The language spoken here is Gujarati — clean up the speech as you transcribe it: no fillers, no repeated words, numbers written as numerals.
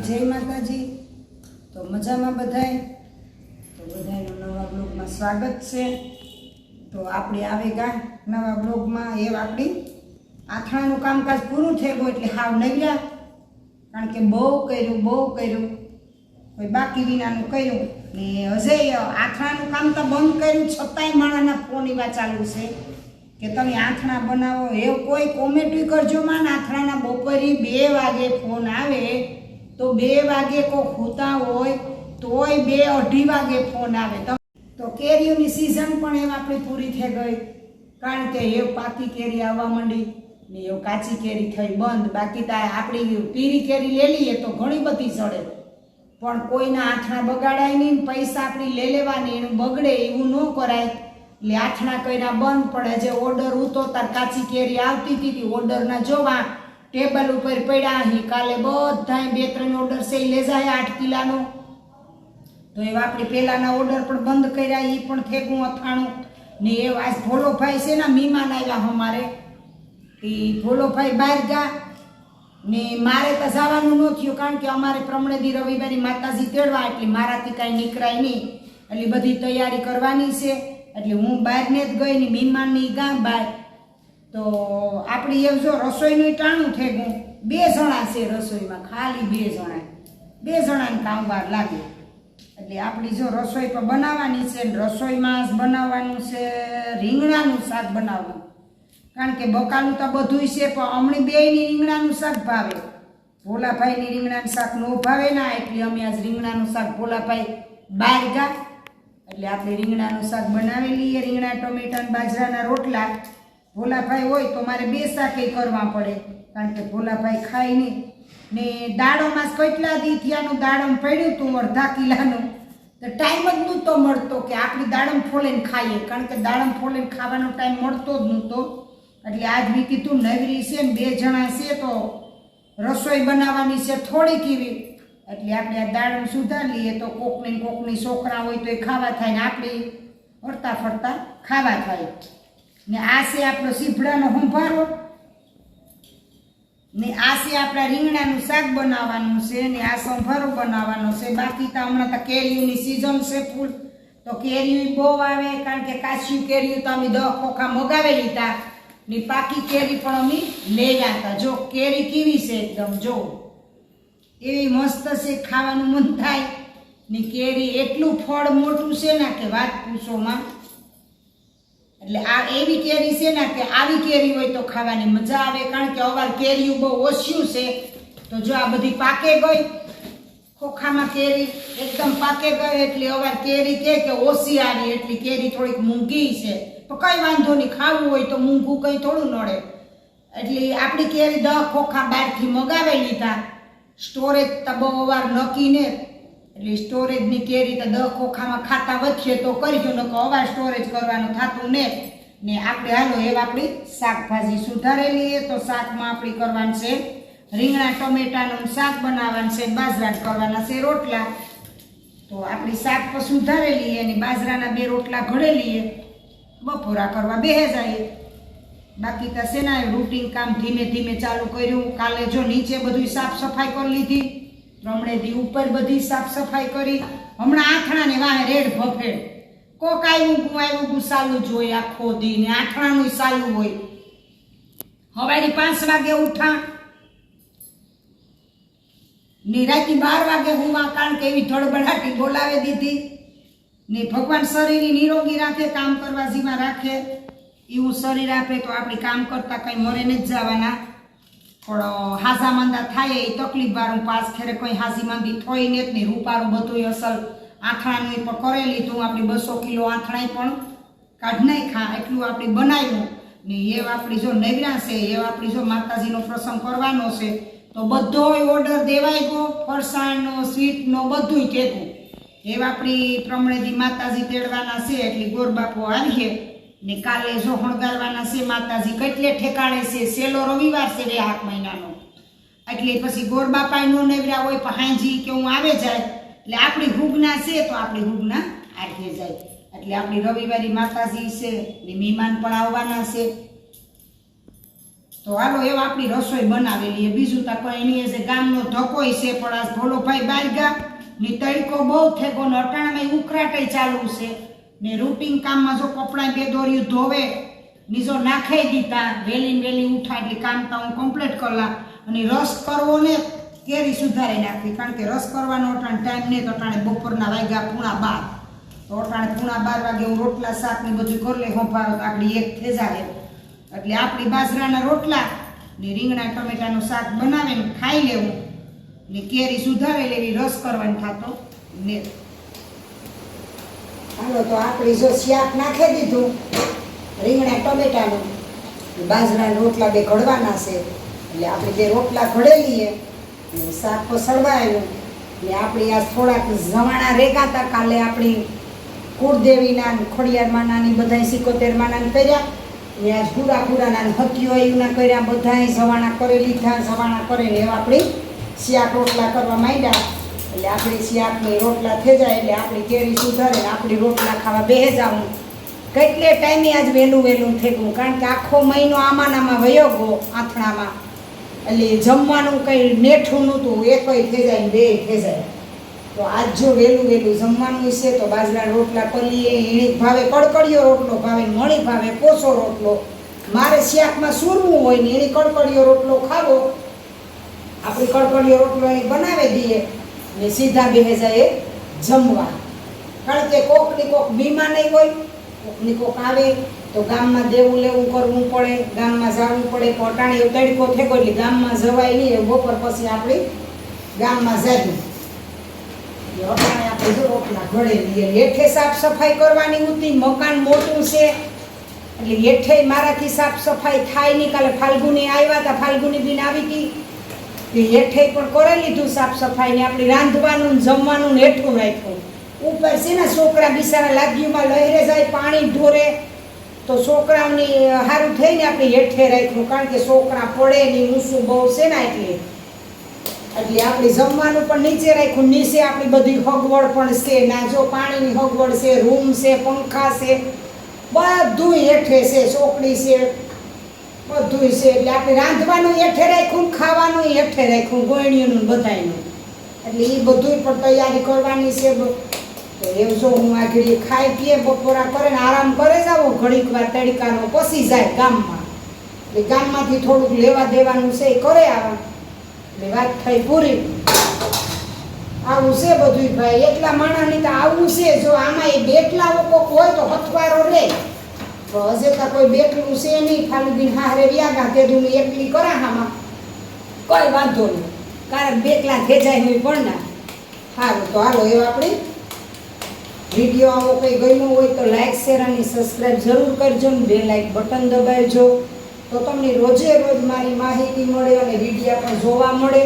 જય માતાજી। તો મજામાં બધાય? તો બધાયનું નવા બ્લોગમાં સ્વાગત છે। તો આપણે આવેગા નવા બ્લોગમાં। એ આપણી આથણાનું કામકાજ પૂરું થઈ ગયું એટલે હાવ નવ્યા, કારણ કે બહુ કર્યું કોઈ બાકી વિનાનું કર્યું ને હજે આથણાનું કામ તો બંધ કર્યું છતાંય માણાના ફોન એવા ચાલુ છે કે તમે આથણા બનાવો। એ કોઈ કોમેન્ટ કરજો માં, આથણાના બપોરે 2 વાગે ફોન આવે તો 2 વાગે કોઈ હોતા હોય તોય 2-2:30 વાગે ફોન આવે। તો કેરીઓની સિઝન પણ એમ આપણી પૂરી થઈ ગઈ, કારણ કે એ પાકી કેરી આવવા માંડી ને એ કાચી કેરી થઈ બંધ। બાકી તો આપણી પીરી કેરી લઈ લઈએ તો ઘણી બધી ચડે, પણ કોઈના આથણા બગાડાય નહીં, પૈસા આપણી લઈ લેવાની, એનું બગડે એવું ન કરાય એટલે આથણા કર્યા બંધ। પણ જે ઓર્ડર ઉતો તાર કાચી કેરી આવતી હતી, ઓર્ડરના જોવા ટેબલ ઉપર પડ્યા અહીં, કાલે બધાય 2-3 ઓર્ડર છે લઈ જાય 8 કિલોનો। તો એવા આપણે પહેલાના ઓર્ડર પણ બંધ કર્યા, એ પણ થેગું અથાણું ને એ આજ ભોલોભાઈ છે ને મહેમાન આવ્યા અમારે, એ ભોલોભાઈ બહાર ગયા ને મારે તો જવાનું ન થયું, કારણ કે અમારે પ્રમણેદી રવિવારી માતાજી તેડવા, એટલે મારાથી કાંઈ નીકળાય નહીં, એટલે બધી તૈયારી કરવાની છે, એટલે હું બહારને જ ગઈ ને મહેમાનની ગામ બહાર। તો આપણી એવું જો રસોઈનું ટાણું થઈ ગયું, 2 જણા છે રસોઈમાં, ખાલી 2 જણા, 2 જણાને કામ વાર લાગે, એટલે આપણી જો રસોઈ પણ બનાવવાની છે ને રસોઈમાં બનાવવાનું છે રીંગણાનું શાક બનાવવાનું, કારણ કે બકાલું તો બધું છે પણ અમણી બેયની રીંગણાનું શાક ભાવે, ભોલાભાઈની રીંગણાનું શાક ન ભાવે ના, એટલે અમે આજ રીંગણાનું શાક ભોલાભાઈ બહાર ગયા એટલે આપણે રીંગણાનું શાક બનાવી લઈએ। રીંગણા ટમેટા અને બાજરાના રોટલા, ભોલાભાઈ હોય તો મારે 2 શાકે કરવા પડે, કારણ કે ભોલાભાઈ ખાય નહીં ને દાડોમાં કેટલા દી થયાનું દાડમ પડ્યું હતું 1/2 કિલોનું, તો ટાઈમ જ નહોતો મળતો કે આપણી દાડમ ફોલીને ખાઈએ, કારણ કે દાડમ ફોલીને ખાવાનો ટાઈમ મળતો જ નહોતો, એટલે આજ મેં કીધું નવરી છે ને 2 જણા છે તો રસોઈ બનાવવાની છે થોડીક એવી, એટલે આપણે આ દાડમ સુધારી લઈએ તો કોકની છોકરા હોય તો એ ખાવા થાય ને આપણે ફરતા ફરતા ખાવા થાય। ને આ છે આપણો સીભડાનો સંભારો ને આ છે આપણા રીંગણાનું શાક બનાવવાનું છે ને આ સંભારો બનાવવાનો છે। બાકી તો હમણાં તો કેરીઓની સિઝન છે ફૂલ, તો કેરીઓ બહુ આવે, કારણ કે કાચી કેરીઓ તો અમે 10 ખોખા મગાવેલી હતા ને પાકી કેરી પણ અમે લઈ હતા। જો કેરી કેવી છે એકદમ, જો એવી મસ્ત છે, ખાવાનું મન થાય ને કેરી એટલું ફળ મોટું છે ને કે વાત પૂછોમાં, એટલે આ એવી કેરી છે ને કે આવી કેરી હોય તો ખાવાની મજા આવે, કારણ કે અવાર કેરીઓ બહુ ઓછું છે, તો જો આ બધી પાકે ગઈ ખોખામાં કેરી એકદમ પાકે ગઈ, એટલે અવાર કેરી કે ઓછી આવી, એટલે કેરી થોડીક મોંઘી છે, તો કઈ વાંધો નહીં, ખાવું હોય તો મોંઘું કંઈ થોડું નડે, એટલે આપણી કેરી 10 ખોખા બહારથી મગાવી લીધા। સ્ટોરેજ તો બહુ અવાર નક્કી ને, એટલે સ્ટોરેજની કેરી તો 10 ખોખામાં ખાતા વધીએ તો કરજો, ન કે અવાર સ્ટોરેજ કરવાનું થતું ને આપણે હાલો એવા આપણી શાકભાજી સુધારેલી। તો શાકમાં આપણી કરવાનું છે રીંગણા ટમેટાનું શાક બનાવવાનું છે, બાજરા કરવાના છે રોટલા। તો આપણી શાક પર સુધારેલી અને બાજરાના 2 રોટલા ઘડેલીએ, બપોરા કરવા બેહી જઈએ। બાકી તો છે ને રૂટીન કામ ધીમે ધીમે ચાલુ કર્યું। કાલે જો નીચે બધું સાફ સફાઈ કરી લીધી, રમણેથી ઉપર બધી સાફ સફાઈ કરી, હમણાં આથણાને વાહે રેડ ભફેડ, કોક આવ્યું ચાલુ જ હોય આખો દી ને આથણાનું ચાલુ હોય। સવારે 5 વાગે ઉઠા ને રાતે 12 વાગે હુવા, કારણ કે એવી ધડબડાટી બોલાવી દીધી ને ભગવાન શરીર નિરોગી રાખે, કામ કરવા જીમાં રાખે એવું શરીર આપે, તો આપણે કામ કરતા કંઈ મરે નથી જવાના, પણ હાજા માંદા થાય એ તકલીફ વાળું પાસ ખેરે કંઈ હાજી માંદી થઈ ને જ નહીં, રૂપારું બધું અસલ આથણાનું પણ કરી લીધું, આપણે 200 કિલો આથણાઈ પણ કાઢ નાખ્યા, એટલું આપણે બનાવ્યું ને એ આપણી જો નવરા છે, એ આપણી જો માતાજીનો પ્રસંગ કરવાનો છે, તો બધો ઓર્ડર દેવાઈ ગયો, ફરસાણનો સ્વીટનો બધું કહેતું, એવા આપણી પ્રમણેદી માતાજી તેડવાના છે, એટલે ગોરબાપો આવીએ ને કાલે જો હણગારવાના છે માતાજી, કેટલે ઠેકાણે છે, સેલો રવિવાર છે 2 મહિનાનો, એટલે પછી ગોરબાપાઈ નો નવરા હોય પણ હાંજી કે હું આવે જાય, એટલે આપણી હુગના છે તો આપણી હુગના આઠે જાય, એટલે આપણી રવિવારી માતાજી છે ને મહેમાન પણ આવવાના છે। તો હાલો એવા આપણી રસોઈ બનાવેલી. બીજું તો કોઈ નહીં છે, ગામનો ધકોય છે, પણ આ ભોલોભાઈ બહાર ગયા ની તડકો બહુ થેગો ને અટાણામાં ઉખરાટાઈ ચાલુ છે ને રૂટિન કામમાં જો કપડાં બે દોર્યું ધોવે નીજો નાખાઈ દીધા વેલી ઉઠા એટલે કામ તો હું કમ્પ્લીટ કરલા. અને રસ કરવો ને કેરી સુધારી નાખવી, કારણ કે રસ કરવાનો અટાણે ટાઈમ નહીં. તો અટાણે બપોરના વાગ્યા 12:30, તો અટાણે 12:30 વાગે હું રોટલા શાક ને બધું કરી લે સંભાળો તો આપણી 1 થઈ જાય. એટલે આપણી બાજરાના રોટલા ને રીંગણા ટમેટાનું શાક બનાવીને ખાઈ લેવું ને કેરી સુધારી લેવી, રસ કરવાની થતો ને. હાલો તો આપણી જો શાક નાખી દીધું રીંગણા ટમેટાનું, બાજરાના રોટલા બે ઘડવાના છે એટલે આપણે બે રોટલા ઘડેલીએ ને શાક તો સળવાયેલું ને. આપણી આ થોડાક જવાણા રેગાતા કાલે આપણી કુળદેવીના ખોડિયારમાંના ની બધા 77 માના કર્યા ને આજ પૂરાના હત્યોના કર્યા, બધા જવાણા કરી લીધા. જવાણા કરીને એવા આપણી શાક રોટલા કરવા માંડ્યા. એટલે આપણી શાકની રોટલા થઈ જાય એટલે આપણી કેરી સુધારે ને આપણી રોટલા ખાવા બેસી જવું. કેટલે ટાઈમે આજ વહેલું થઈ ગયું, કારણ કે આખો મહિનો આમાં વયો ગયો આથણામાં. એટલે જમવાનું કંઈ નેઠું નહોતું, એકય થઈ જાય ને બે થઈ જાય. તો આજ જો વહેલું જમવાનું છે તો બાજરાના રોટલા કરીએ. ઈણી ભાવે કડકડિયો રોટલો ભાવે, મણી ભાવે કોસો રોટલો. મારે શાકમાં સૂરવું હોય ને એની કડકડિયો રોટલો ખાવો, આપણી કડકડિયો રોટલો એની બનાવી દઈએ ને સીધા બેસી જાય જમવા. કારણ કે કોકની કોક બીમાર નહીં હોય, કોકની કોક આવે તો ગામમાં દેવું લેવું કરવું પડે, ગામમાં જવું પડે. પટાણી તડકો થેગો એટલે ગામમાં જવાય નહીં. બપોર પછી આપણે ગામમાં જઈએ. અટાણે આપણે જો રોટલા ઘડેલી. હેઠે સાફ સફાઈ કરવાની હતી, મકાન મોટું છે એટલે હેઠે મારાથી સાફ સફાઈ થાય નહીં. કાલે ફાલ્ગુની આવ્યા હતા, ફાલ્ગુની બેન આવી હતી તે હેઠે પણ કરી લીધું સાફ સફાઈ ને. આપણે રાંધવાનું જમવાનું હેઠું રાખ્યું. ઉપર છે ને છોકરા બિચારા લાદીઓમાં લહેરે જાય, પાણી ઢોરે, તો છોકરાઓની સારું થઈને આપણે હેઠે રાખ્યું, કારણ કે છોકરા પડે નહીં, ઊંચું બહુ છે ને એટલે આપણે જમવાનું પણ નીચે રાખ્યું. નીચે આપણી બધી હગવડ પણ છે ના, જો પાણીની હગવડ છે, રૂમ છે, પંખા છે, બધું હેઠે છે, ચોકડી છે, બધું છે. એટલે આપણે રાંધવાનું હેઠે રાખ્યું, ખાવાનું હેઠે રાખ્યું, ગોયણીઓનું બધાયનું. એટલે એ બધું પણ તૈયારી કરવાની છે. તો એવું જો હું આ ઘડી ખાઈ પીએ બપોરા કરે ને આરામ કરે જાવ ઘડીક વાર તડકાનો, પછી જાય ગામમાં. એટલે ગામમાંથી થોડુંક લેવા દેવાનું છે એ કરે આવવાનું. એટલે વાત થઈ પૂરી. આવું છે બધું ભાઈ, એકલા માણસની તો આવું છે. જો આમાં એ બેટલા કોક હોય તો હથવારો રે, તો હજે તો કોઈ બેટલું છે નહીં. ફાલુદીન હારે વ્યાગા તેદું એકલી કરાહામાં કોઈ વાંધો નહીં, કારણ બેટલા થઈ જાય નહીં પણ ના સારું. તો હાલો એવા આપણે વિડીયો આવો કંઈ ગમ્યો હોય તો લાઈક શેર અને સબસ્ક્રાઈબ જરૂર કરજો ને બે લાઈક બટન દબાવજો, તો તમને રોજે રોજ મારી માહિતી મળે અને વિડીયો પણ જોવા મળે.